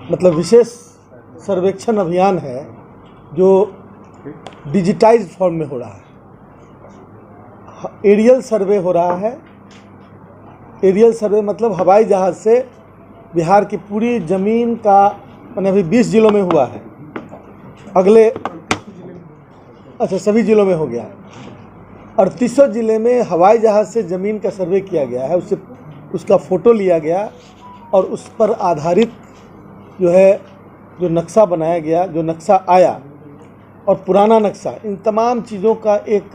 मतलब विशेष सर्वेक्षण अभियान है जो डिजिटाइज्ड फॉर्म में हो रहा है। एरियल सर्वे हो रहा है। एरियल सर्वे मतलब हवाई जहाज़ से बिहार की पूरी ज़मीन का, मैंने अभी 20 जिलों में हुआ है, अगले सभी जिलों में हो गया। 38 जिले में हवाई जहाज़ से ज़मीन का सर्वे किया गया है, उसका फ़ोटो लिया गया और उस पर आधारित जो नक्शा बनाया गया, जो नक्शा आया और पुराना नक्शा, इन तमाम चीज़ों का एक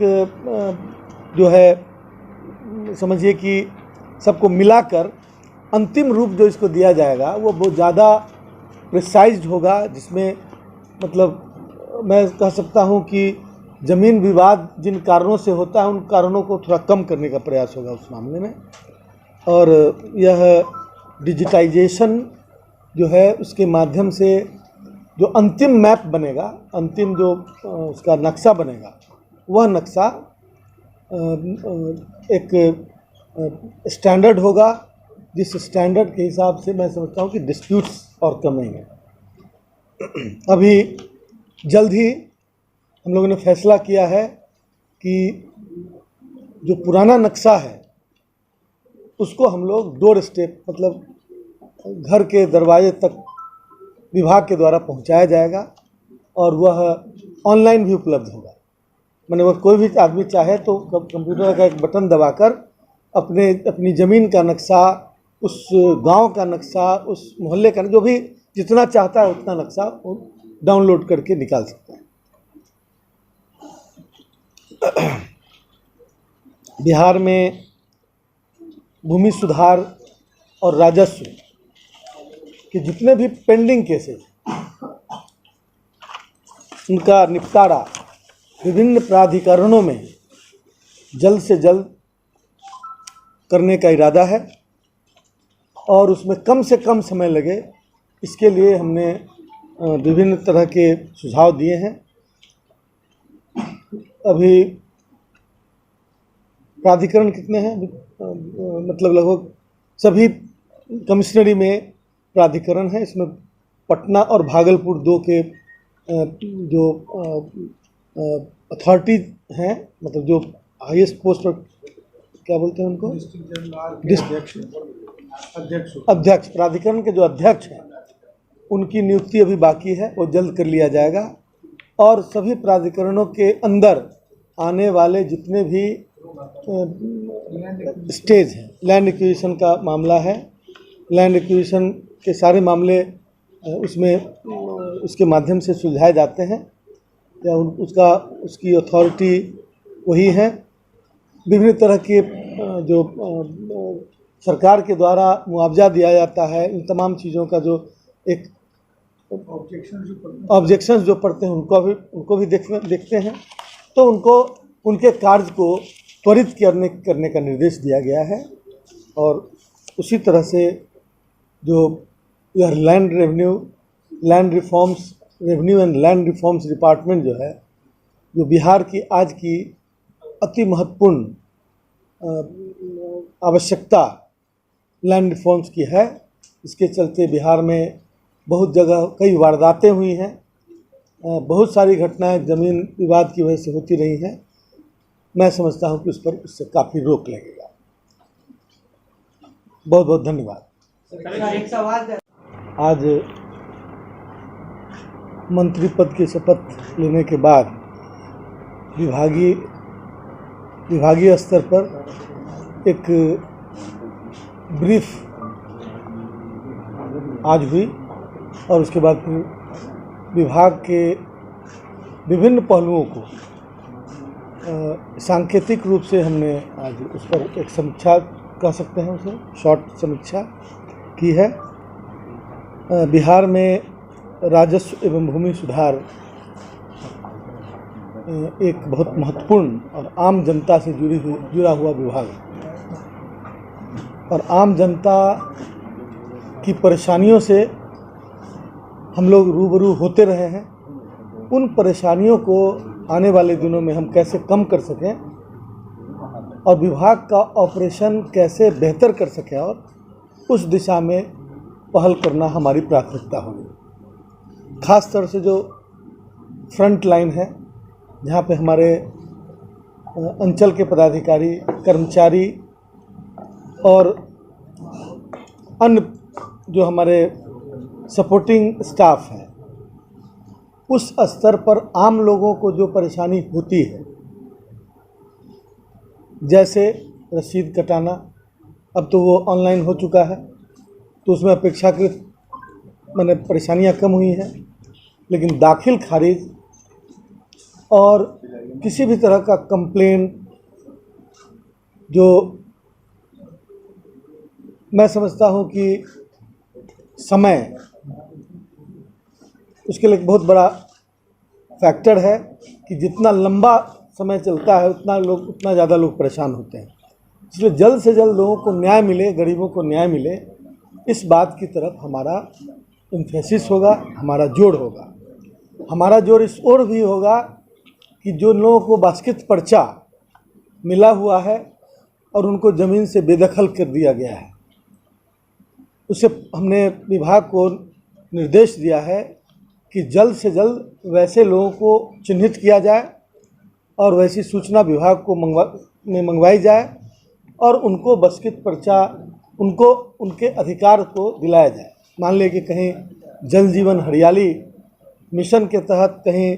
समझिए कि सबको मिलाकर अंतिम रूप जो इसको दिया जाएगा वो बहुत ज़्यादा प्रिसाइज्ड होगा, जिसमें मतलब मैं कह सकता हूँ कि ज़मीन विवाद जिन कारणों से होता है उन कारणों को थोड़ा कम करने का प्रयास होगा उस मामले में। और यह डिजिटाइजेशन जो है उसके माध्यम से जो अंतिम मैप बनेगा, अंतिम जो उसका नक्शा बनेगा, वह नक्शा एक स्टैंडर्ड होगा, जिस स्टैंडर्ड के हिसाब से मैं समझता हूँ कि डिस्प्यूट्स और कमेंगे। अभी जल्द ही हम लोगों ने फैसला किया है कि जो पुराना नक्शा है उसको हम लोग डोर स्टेप, मतलब घर के दरवाजे तक विभाग के द्वारा पहुंचाया जाएगा और वह ऑनलाइन भी उपलब्ध होगा। मैंने वह कोई भी आदमी चाहे तो कंप्यूटर का एक बटन दबाकर अपनी ज़मीन का नक्शा, उस गांव का नक्शा, उस मोहल्ले का, जो भी जितना चाहता है उतना नक्शा डाउनलोड करके निकाल सकता है। बिहार में भूमि सुधार और राजस्व के जितने भी पेंडिंग केसेस, उनका निपटारा विभिन्न प्राधिकरणों में जल्द से जल्द करने का इरादा है और उसमें कम से कम समय लगे, इसके लिए हमने विभिन्न तरह के सुझाव दिए हैं। अभी प्राधिकरण कितने हैं? मतलब लगभग सभी कमिश्नरी में प्राधिकरण है। इसमें पटना और भागलपुर दो के जो अथॉरिटी हैं, मतलब जो हाईएस्ट पोस्ट पर क्या बोलते हैं उनको, अध्यक्ष, प्राधिकरण के जो अध्यक्ष हैं उनकी नियुक्ति अभी बाकी है, वो जल्द कर लिया जाएगा। और सभी प्राधिकरणों के अंदर आने वाले जितने भी स्टेज हैं, लैंड एक्विजिशन का मामला है, लैंड एक्विजिशन के सारे मामले उसके माध्यम से सुलझाए जाते हैं या उसकी अथॉरिटी वही है। विभिन्न तरह के जो सरकार के द्वारा मुआवजा दिया जाता है, इन तमाम चीज़ों का जो एक ऑब्जेक्शंस जो पड़ते हैं उनको भी देखते हैं, तो उनके कार्य को त्वरित करने का निर्देश दिया गया है। और उसी तरह से जो यह revenue and land reforms department जो है, जो बिहार की आज की अति महत्वपूर्ण आवश्यकता लैंड रिफॉर्म्स की है, इसके चलते बिहार में बहुत जगह कई वारदातें हुई हैं, बहुत सारी घटनाएं ज़मीन विवाद की वजह से होती रही हैं। मैं समझता हूं कि उससे काफ़ी रोक लगेगा। बहुत बहुत धन्यवाद। आज मंत्री पद की शपथ लेने के बाद विभागीय स्तर पर एक ब्रीफ आज हुई और उसके बाद फिर विभाग के विभिन्न पहलुओं को सांकेतिक रूप से हमने आज उस पर एक समीक्षा कह सकते हैं, उसे शॉर्ट समीक्षा की है। बिहार में राजस्व एवं भूमि सुधार एक बहुत महत्वपूर्ण और आम जनता से जुड़ा हुआ विभाग है और आम जनता की परेशानियों से हम लोग रूबरू होते रहे हैं। उन परेशानियों को आने वाले दिनों में हम कैसे कम कर सकें और विभाग का ऑपरेशन कैसे बेहतर कर सकें और उस दिशा में पहल करना हमारी प्राथमिकता होगी। खास तौर से जो फ्रंट लाइन है, जहाँ पे हमारे अंचल के पदाधिकारी, कर्मचारी और अन्य जो हमारे सपोर्टिंग स्टाफ है, उस स्तर पर आम लोगों को जो परेशानी होती है, जैसे रसीद कटाना, अब तो वो ऑनलाइन हो चुका है, तो उसमें अपेक्षाकृत मैंने परेशानियां कम हुई हैं, लेकिन दाखिल खारिज और किसी भी तरह का कंप्लेन जो मैं समझता हूं कि समय उसके लिए एक बहुत बड़ा फैक्टर है कि जितना लंबा समय चलता है उतना ज़्यादा लोग परेशान होते हैं। इसलिए जल्द से जल्द लोगों को न्याय मिले, गरीबों को न्याय मिले, इस बात की तरफ हमारा एम्फेसिस होगा, हमारा जोर होगा। हमारा जोर इस ओर भी होगा कि जो लोगों को बास्केट पर्चा मिला हुआ है और उनको ज़मीन से बेदखल कर दिया गया है, उसे हमने विभाग को निर्देश दिया है कि जल्द से जल्द वैसे लोगों को चिन्हित किया जाए और वैसी सूचना विभाग को मंगवाई जाए और उनको बास्केट पर्चा, उनको उनके अधिकार को दिलाया जाए। मान लें कि कहीं जल जीवन हरियाली मिशन के तहत कहीं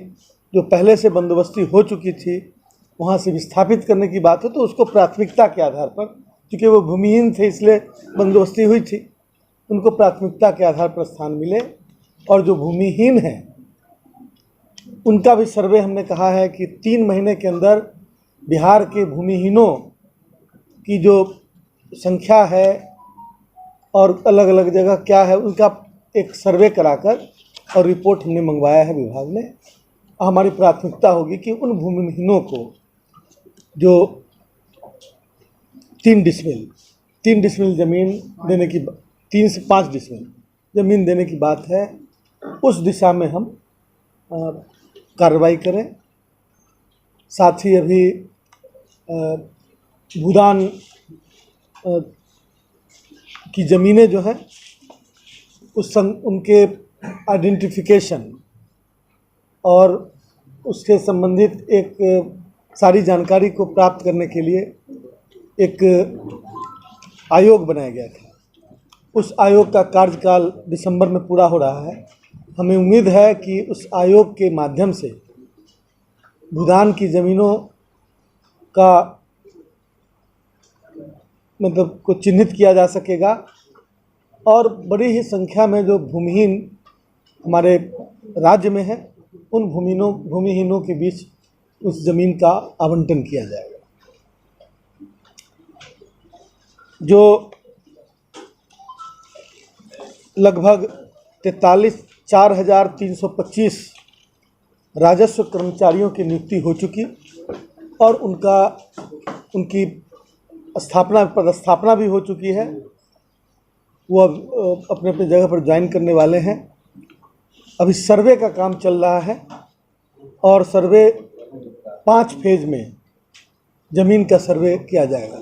जो पहले से बंदोबस्ती हो चुकी थी वहाँ से विस्थापित करने की बात है, तो उसको प्राथमिकता के आधार पर, क्योंकि वो भूमिहीन थे इसलिए बंदोबस्ती हुई थी, उनको प्राथमिकता के आधार पर स्थान मिले। और जो भूमिहीन हैं उनका भी सर्वे हमने कहा है कि 3 महीने के अंदर बिहार के भूमिहीनों की जो संख्या है और अलग अलग जगह क्या है, उनका एक सर्वे कराकर और रिपोर्ट हमने मंगवाया है विभाग में। हमारी प्राथमिकता होगी कि उन भूमिहीनों को जो 3 डिसमिल ज़मीन देने की, 3 से 5 डिसमिल ज़मीन देने की बात है, उस दिशा में हम कार्रवाई करें। साथ ही अभी भूदान की ज़मीनें जो हैं उनके आइडेंटिफिकेशन और उसके संबंधित एक सारी जानकारी को प्राप्त करने के लिए एक आयोग बनाया गया था। उस आयोग का कार्यकाल दिसंबर में पूरा हो रहा है। हमें उम्मीद है कि उस आयोग के माध्यम से भूदान की ज़मीनों का मतलब को चिन्हित किया जा सकेगा और बड़ी ही संख्या में जो भूमिहीन हमारे राज्य में है उन भूमिहीनों के बीच उस ज़मीन का आवंटन किया जाएगा। जो लगभग 4,325 राजस्व कर्मचारियों की नियुक्ति हो चुकी और उनकी पदस्थापना भी हो चुकी है। वो अब अपने अपने जगह पर ज्वाइन करने वाले हैं। अभी सर्वे का काम चल रहा है और सर्वे 5 फेज में ज़मीन का सर्वे किया जाएगा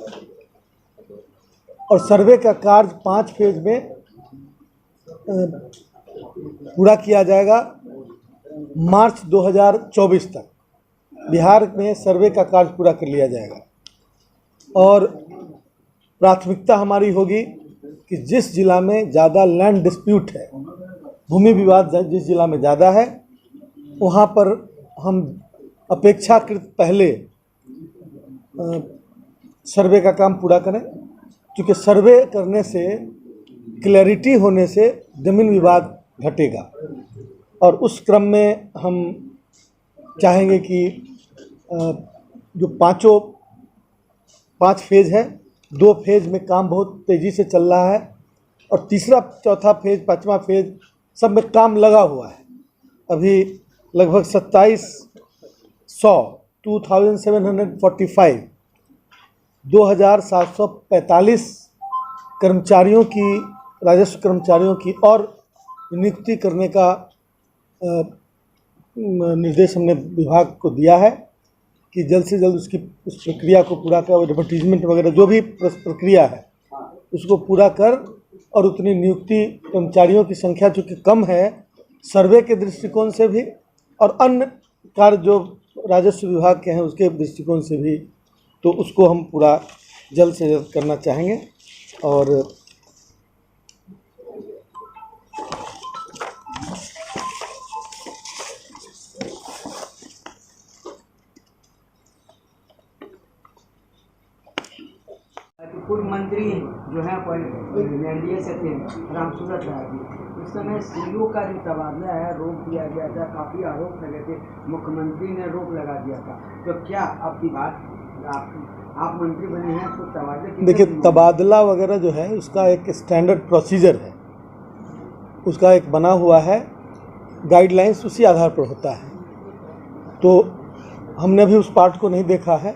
और सर्वे का कार्य 5 फेज में पूरा किया जाएगा। मार्च 2024 तक बिहार में सर्वे का कार्य पूरा कर लिया जाएगा और प्राथमिकता हमारी होगी कि जिस जिला में ज़्यादा लैंड डिस्प्यूट है, भूमि विवाद जिस जिला में ज़्यादा है, वहाँ पर हम अपेक्षाकृत पहले सर्वे का काम पूरा करें, क्योंकि सर्वे करने से, क्लैरिटी होने से ज़मीन विवाद घटेगा। और उस क्रम में हम चाहेंगे कि जो 5 फेज है, 2 फेज में काम बहुत तेज़ी से चल रहा है और तीसरा, चौथा फेज, 5वां फेज सब में काम लगा हुआ है। अभी लगभग 2,745 कर्मचारियों की, राजस्व कर्मचारियों की और नियुक्ति करने का निर्देश हमने विभाग को दिया है कि जल्द से जल्द उस प्रक्रिया को पूरा कर, एडवर्टीजमेंट वगैरह जो भी प्रक्रिया है उसको पूरा कर और उतनी नियुक्ति कर्मचारियों की संख्या चूँकि कम है, सर्वे के दृष्टिकोण से भी और अन्य कार्य जो राजस्व विभाग के हैं उसके दृष्टिकोण से भी, तो उसको हम पूरा जल्द से जल्द करना चाहेंगे। और पूर्व मंत्री जो है एनडीए से थे रामसूरत राय जी, उस समय सीईओ का जो तबादला है रोक दिया गया था, काफ़ी आरोप लगे थे, मुख्यमंत्री ने रोक लगा दिया था। तो क्या आपकी बात आप मंत्री बने हैं तो तबादला, देखिए तबादला वगैरह जो है उसका एक स्टैंडर्ड प्रोसीजर है, उसका एक बना हुआ है गाइडलाइंस, उसी आधार पर होता है। तो हमने अभी उस पार्ट को नहीं देखा है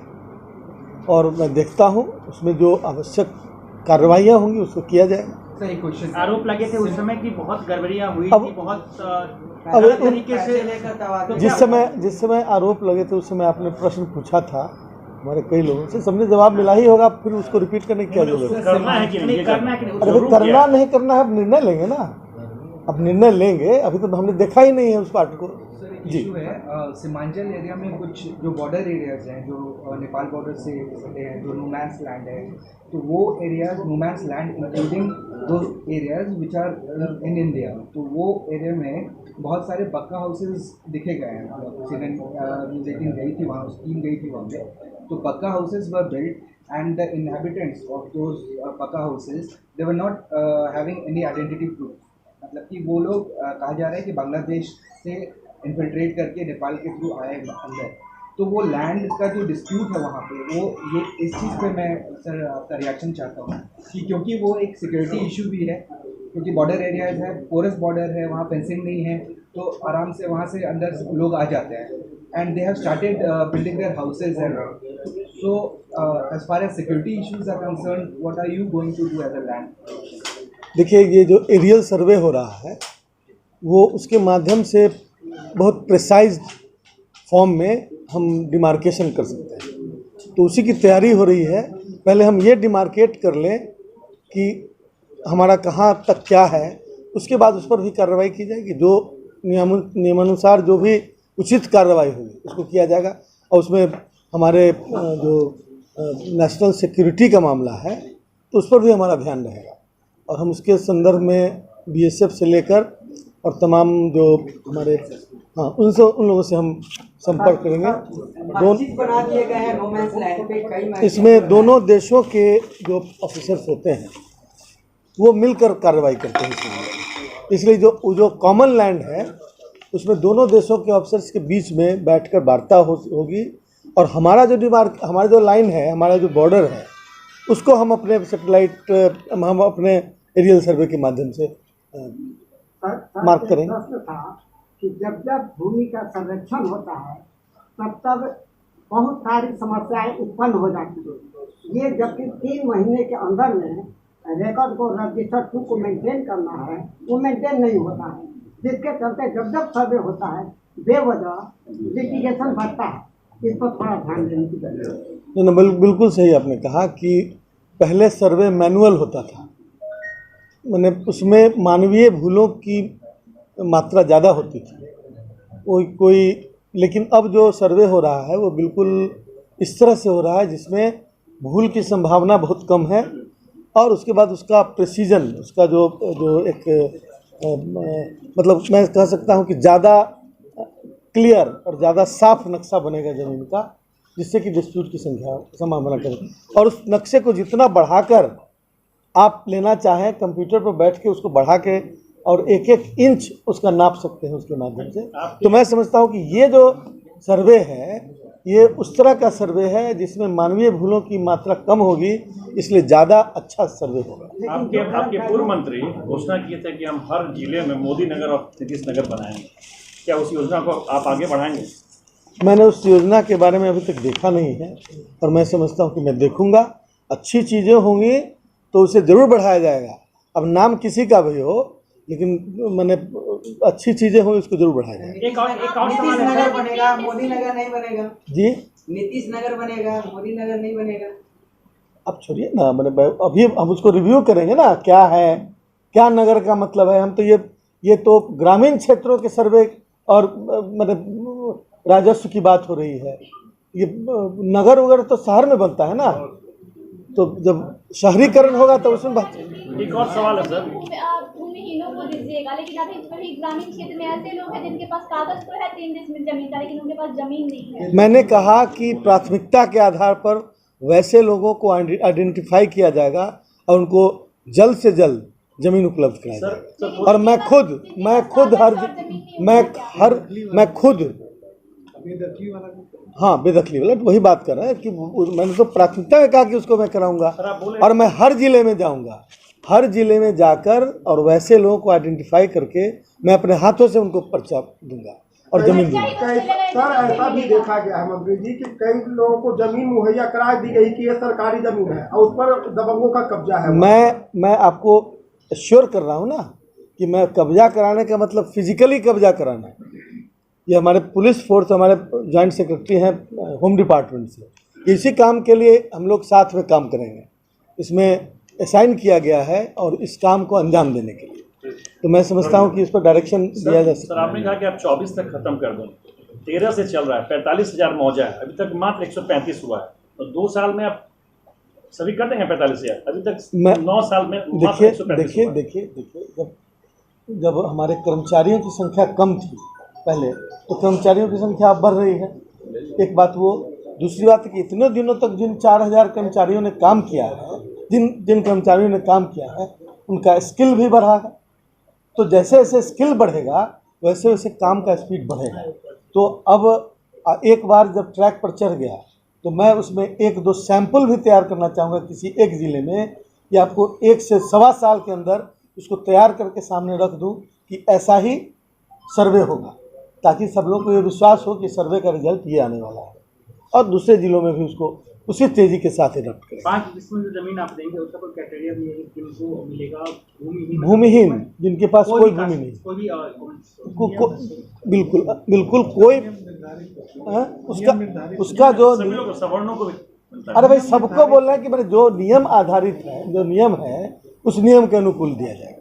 और मैं देखता हूँ, उसमें जो आवश्यक कार्रवाइयाँ होंगी उसको किया जाएगा। सही क्वेश्चन। आरोप लगे थे उस समय की बहुत गड़बड़ियाँ हुई थी, बहुत अब तरीके से। जिस समय आरोप लगे थे उस समय आपने प्रश्न पूछा था हमारे कई लोगों से, सबने जवाब मिला ही होगा, फिर उसको रिपीट करने की क्या जरूरत है? करना है कि नहीं करना है कि नहीं? अरे करना नहीं करना है, अब निर्णय लेंगे ना, अब निर्णय लेंगे, अभी तो हमने देखा ही नहीं है उस पार्ट को। जी इशू है सीमांचल एरिया में कुछ जो बॉर्डर एरियाज हैं जो नेपाल बॉर्डर से सटे हैं, जो नो-मैन्स लैंड है, तो वो एरियाज नो-मैन्स लैंड इंक्लूडिंग दो areas which are in India, तो वो एरिया में बहुत सारे पक्का हाउसेज दिखे गए हैं। मीटिंग गई थी वहाँ, टीम गई थी वहाँ पे, तो pucca houses were built and the inhabitants of those pucca houses they were not having any identity proof, मतलब कि वो लोग कहा जा रहा है कि बांग्लादेश से इन्फिल्ट्रेट करके नेपाल के थ्रू आए अंदर। तो वो लैंड का जो डिस्प्यूट है वहाँ पे, वो ये इस चीज़ पे मैं सर आपका रिएक्शन चाहता हूँ कि क्योंकि वो एक सिक्योरिटी इशू भी है, क्योंकि बॉर्डर एरियाज है, पोरस बॉर्डर है, वहाँ फेंसिंग नहीं है, तो आराम से वहाँ से अंदर लोग आ जाते हैं and they have started building their houses and so as far as security issues are concern, what are you going to do as a land? देखिए ये जो एरियल सर्वे हो रहा है वो उसके माध्यम से बहुत प्रिसाइज फॉर्म में हम डिमार्केशन कर सकते हैं, तो उसी की तैयारी हो रही है। पहले हम ये डिमार्केट कर लें कि हमारा कहाँ तक क्या है, उसके बाद उस पर भी कार्रवाई की जाएगी, जो नियमानुसार जो भी उचित कार्रवाई होगी उसको किया जाएगा। और उसमें हमारे जो नेशनल सिक्योरिटी का मामला है तो उस पर भी हमारा ध्यान रहेगा, और हम उसके संदर्भ में बीएसएफ से लेकर और तमाम जो हमारे उन लोगों से हम संपर्क करेंगे। बना दिए गए हैं नो-मैन्स लैंड पे, कई इसमें दोनों देशों के जो ऑफिसर्स होते हैं वो मिलकर कार्रवाई करते हैं, इसलिए जो कॉमन लैंड है उसमें दोनों देशों के ऑफिसर्स के बीच में बैठकर वार्ता होगी, और हमारा जो लाइन है, हमारा जो बॉर्डर है, उसको हम अपने सैटेलाइट हम अपने एरियल सर्वे के माध्यम से मार्क करेंगे। प्रश्न था कि जब भूमि का संरक्षण होता है तब बहुत सारी समस्याएं उत्पन्न हो जाती है। ये जबकि 3 महीने के अंदर में रिकॉर्ड को रजिस्टर 2 को मेंटेन करना है, वो मेंटेन नहीं होता है, जिसके चलते जब सर्वे होता है बेवजह लिटिगेशन बढ़ता है। इस पर थोड़ा ध्यान देने की जरूरत है। बिल्कुल सही आपने कहा कि पहले सर्वे मैनुअल होता था, मैंने उसमें मानवीय भूलों की मात्रा ज़्यादा होती थी कोई, लेकिन अब जो सर्वे हो रहा है वो बिल्कुल इस तरह से हो रहा है जिसमें भूल की संभावना बहुत कम है, और उसके बाद उसका प्रेसिजन, उसका जो एक मतलब मैं कह सकता हूँ कि ज़्यादा क्लियर और ज़्यादा साफ नक्शा बनेगा ज़मीन का, जिससे कि डिस्प्यूट की संभावना करें। और उस नक्शे को जितना बढ़ाकर आप लेना चाहें, कंप्यूटर पर बैठ के उसको बढ़ा के और एक एक इंच उसका नाप सकते हैं उसके माध्यम से। तो मैं समझता हूँ कि ये जो सर्वे है ये उस तरह का सर्वे है जिसमें मानवीय भूलों की मात्रा कम होगी, इसलिए ज़्यादा अच्छा सर्वे होगा। आपके पूर्व मंत्री घोषणा किए थे कि हम हर जिले में मोदी नगर और नीतीश नगर बनाएंगे, क्या उस योजना को आप आगे बढ़ाएंगे? मैंने उस योजना के बारे में अभी तक देखा नहीं है, और मैं समझता हूँ कि मैं देखूँगा, अच्छी चीज़ें होंगी तो उसे ज़रूर बढ़ाया जाएगा। अब नाम किसी का भी हो, लेकिन मैंने अच्छी चीज़ें हों उसको जरूर बढ़ाया जाएगा। एक और नीतीश नगर बनेगा, मोदी नगर नहीं बनेगा जी, नीतीश नगर बनेगा, मोदी नगर नहीं बनेगा। अब छोड़िए ना, मैंने अभी हम उसको रिव्यू करेंगे ना, क्या है क्या नगर का मतलब है? हम तो ये तो ग्रामीण क्षेत्रों के सर्वे और मतलब राजस्व की बात हो रही है। ये नगर वगैरह तो शहर में बनता है ना, तो जब शहरीकरण होगा तो उसमें बात। एक और सवाल है सर। भूमिहीनों को दीजिएगा, लेकिन अभी ग्रामीण क्षेत्र में ऐसे लोग हैं जिनके पास कागज तो है 3 डिसमिल जमीन का, लेकिन उनके पास जमीन नहीं है। मैंने कहा कि प्राथमिकता के आधार पर वैसे लोगों को आइडेंटिफाई किया जाएगा और उनको जल्द से जल्द जमीन उपलब्ध कराई जाएगी। और मैं खुद हाँ बेदखली वाला वही बात कर रहा है कि मैंने तो प्राथमिकता में कहा कि उसको मैं कराऊंगा, और मैं हर जिले में जाऊंगा, हर जिले में जाकर और वैसे लोगों को आइडेंटिफाई करके मैं अपने हाथों से उनको पर्चा दूंगा और जमीन दूंगा। सर ऐसा भी देखा गया है मंत्री जी कि कई लोगों को जमीन मुहैया करा दी गई कि ये सरकारी जमीन है और उस पर दबंगों का कब्जा है। मैं आपको श्योर कर रहा हूँ ना कि मैं कब्जा कराने का मतलब फिजिकली कब्जा कराना है। ये हमारे पुलिस फोर्स, हमारे जॉइंट सेक्रेटरी हैं होम डिपार्टमेंट से, इसी काम के लिए हम लोग साथ में काम करेंगे। इसमें असाइन किया गया है और इस काम को अंजाम देने के लिए तो मैं समझता हूँ कि इस पर डायरेक्शन दिया जा सकता है। सर आपने कहा कि आप 24 तक खत्म कर दें, 13 से चल रहा है, 45,000 मौजा है, अभी तक मात्र 135 हुआ है, तो 2 साल में आप सभी कर देंगे 45,000? अभी तक 9 साल में देखिए जब हमारे कर्मचारियों की संख्या कम थी पहले, तो कर्मचारियों की संख्या अब बढ़ रही है, एक बात वो। दूसरी बात कि इतने दिनों तक जिन 4,000 कर्मचारियों ने काम किया है, जिन कर्मचारियों ने काम किया है, उनका स्किल भी बढ़ा है। तो जैसे जैसे स्किल बढ़ेगा वैसे वैसे काम का स्पीड बढ़ेगा। तो अब एक बार जब ट्रैक पर चढ़ गया तो मैं उसमें 1-2 सैंपल भी तैयार करना चाहूँगा किसी एक ज़िले में, या आपको 1 से सवा साल के अंदर उसको तैयार करके सामने रख दूँ कि ऐसा ही सर्वे होगा, ताकि सब लोगों को ये विश्वास हो कि सर्वे का रिजल्ट ये आने वाला है, और दूसरे जिलों में भी उसको उसी तेजी के साथ अडॉप्ट करें। 5 डिसमिल जो जमीन आप देंगे उसका कोई क्राइटेरिया भी है कि किनको मिलेगा? भूमिहीन, जिनके पास कोई भूमि नहीं, बिल्कुल कोई उसका जो सवर्णों को भी। अरे भाई सबको बोल रहे हैं कि मेरे जो नियम आधारित है, जो नियम है उस नियम के अनुकूल दिया जाएगा।